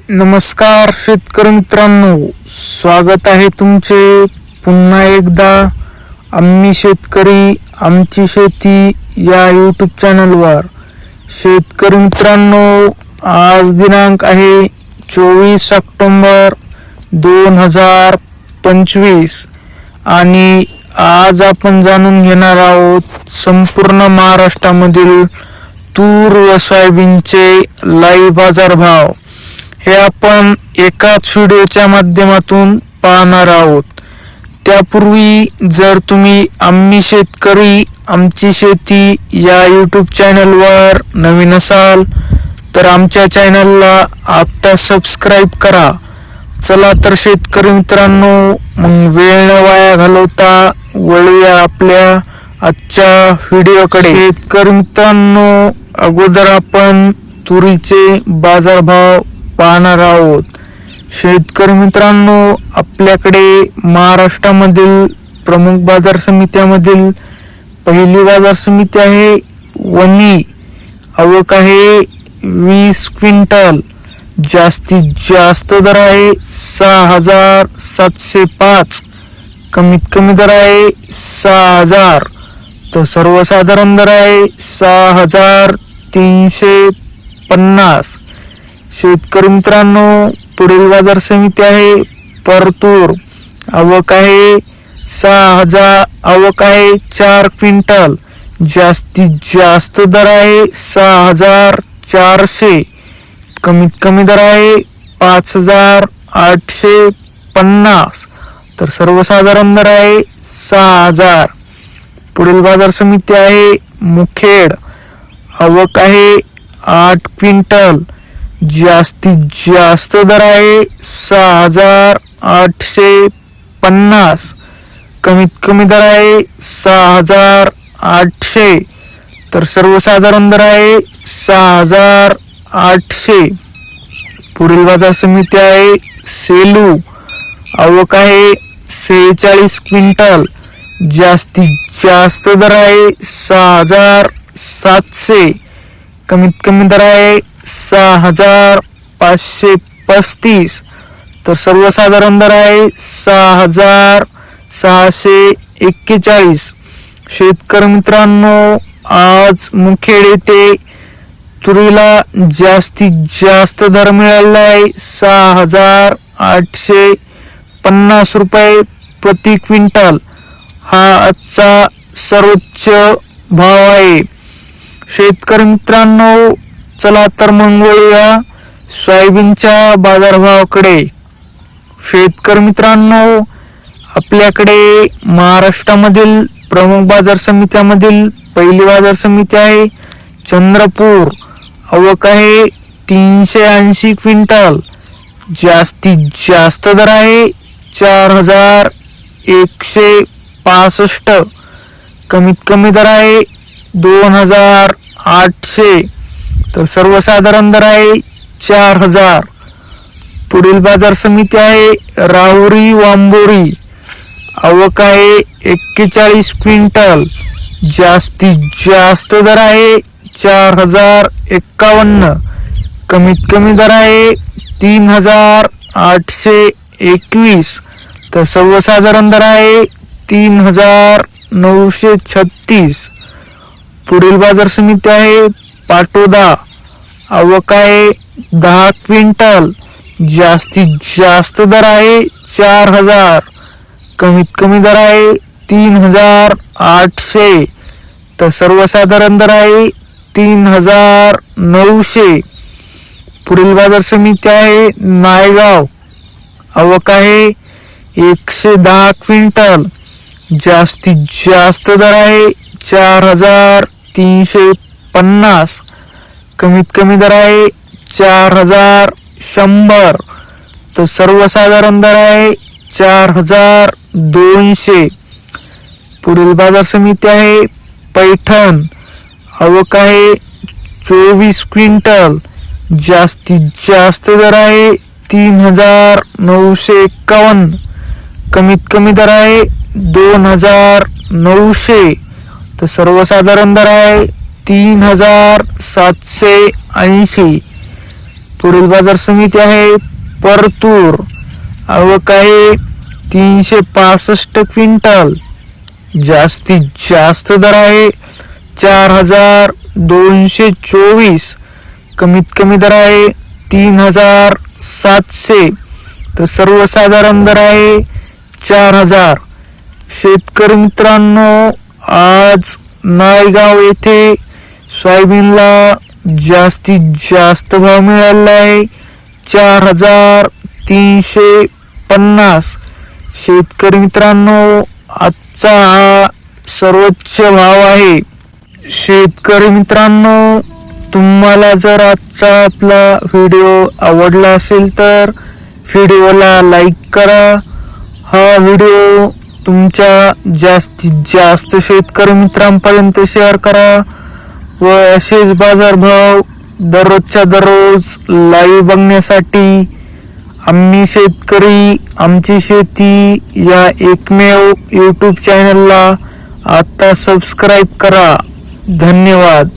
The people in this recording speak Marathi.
नमस्कार शेतकरी मित्रांनो, स्वागत आहे तुमचे पुन्हा एकदा आम्ही शेतकरी आमची शेती या यूट्यूब चॅनलवर. शेतकरी मित्रांनो, आज दिनांक आहे 24 ऑक्टोबर 2025 आणि आज आपण जाणून घेणार आहोत संपूर्ण महाराष्ट्रामधील तूर व सोयाबीनचे लाईव्ह बाजारभाव. हे आपण एकाच व्हिडिओच्या माध्यमातून पाहणार आहोत. त्यापूर्वी जर तुम्ही आम्ही शेतकरी आमची शेती या यूट्यूब चॅनलवर नवीन असाल तर आमच्या चॅनलला आत्ता सबस्क्राईब करा. चला तर शेतकरी मित्रांनो, मग वेळ न वाया घालवता वळूया आपल्या आजच्या व्हिडिओकडे. शेतकरी मित्रांनो, अगोदर आपण तुरीचे बाजारभाव पाहणार आहोत. शेतकरी मित्रांनो, आपल्याकडे महाराष्ट्रामधील प्रमुख बाजार समित्यामधील पहिली बाजार समिती आहे वणी. आवक आहे 20 क्विंटल. जास्तीत जास्त दर आहे 6,705. कमीत कमी दर आहे 6,000. तर सर्वसाधारण दर आहे 6,350. शेतकरी मित्रांनो, पुढील बाजार समिती आहे परतूर. आवक आहे 4 क्विंटल. जास्तीत जास्त दर आहे 6,400. कमीत कमी दर आहे 5,850. तर सर्वसाधारण दर आहे 6,000. पुढील बाजार समिती आहे मुखेड. आवक आहे 8 क्विंटल. जास्तीत जास्त दर आहे 6,850. कमीत कमी दर आहे 6,800. तर सर्वसाधारण दर आहे 6,800. पुढील बाजार समिती आहे सेलू. आवक आहे 46 क्विंटल. जास्तीत जास्त दर आहे 6,700. कमीत कमी दर आहे 6,535. तर सर्वसाधारण दर आहे 6,641. शेतकरी मित्रांनो, आज मुखेड येथे तुरीला जास्तीत जास्त दर मिळाला आहे 6,850 रुपये प्रति क्विंटल. हा आजचा सर्वोच्च भाव आहे. शेतकरी मित्रांनो, चला तर मग वळूया सोयाबीनच्या बाजारभावाकडे. शेतकरी मित्रांनो, आपल्याकडे महाराष्ट्रामधील प्रमुख बाजार समित्यामधील पहिली बाजार समिती आहे चंद्रपूर. आवक आहे 380 क्विंटल. जास्तीत जास्त दर आहे 4,165. कमीत कमी दर आहे 2,800. तर सर्वसाधारण दर आहे 4,000. पुढील बाजार समिती आहे राहुरी वांबोरी. आवक आहे 41 क्विंटल. जास्तीत जास्त दर आहे 4,051. कमीत कमी दर आहे 3,821. तर सर्वसाधारण दर आहे 3,936. पुढील बाजार समिती आहे पाटोदा. आवक आहे 10 क्विंटल. जास्तीत जास्त दर आहे 4,000. कमीत कमी दर आहे 3,800. तर सर्वसाधारण दर आहे 3,900. पुढील बाजार समिती आहे नायगाव. आवक आहे 110 क्विंटल. जास्तीत जास्त दर आहे 4,350. कमीत कमी दर आहे 4,100. तर सर्वसाधारण दर आहे 4,200. पुढील बाजार समिती आहे पैठण. आवक आहे 24 क्विंटल. जास्तीत जास्त दर आहे 3,951. कमीत कमी दर आहे 2,900. तर सर्वसाधारण दर आहे 3,780. पुढील बाजार समिती आहे परतूर, आवक आहे 365 क्विंटल, जास्तीत जास्त दर आहे 4224, कमीत कमी दर आहे 3700, तर सर्वसाधारण दर आहे 4000. शेतकरी मित्रांनो, आज नायगाव येथे सोयाबीनला जास्तीत जास्त भाव मिळाला आहे 4350. शेतकरी मित्रांनो, आजचा हा सर्वोच्च भाव आहे. शेतकरी मित्रांनो, तुम्हाला जर आजचा आपला व्हिडिओ आवडला असेल तर व्हिडिओला लाईक करा. हा व्हिडिओ तुमच्या जास्तीत जास्त शेतकरी मित्रांपर्यंत शेअर करा व असेच बाजारभाव दररोजच्या दररोज लाईव्ह बघण्यासाठी आम्ही शेतकरी आमची शेती या एकमेव यूट्यूब चॅनलला आता सबस्क्राईब करा. धन्यवाद.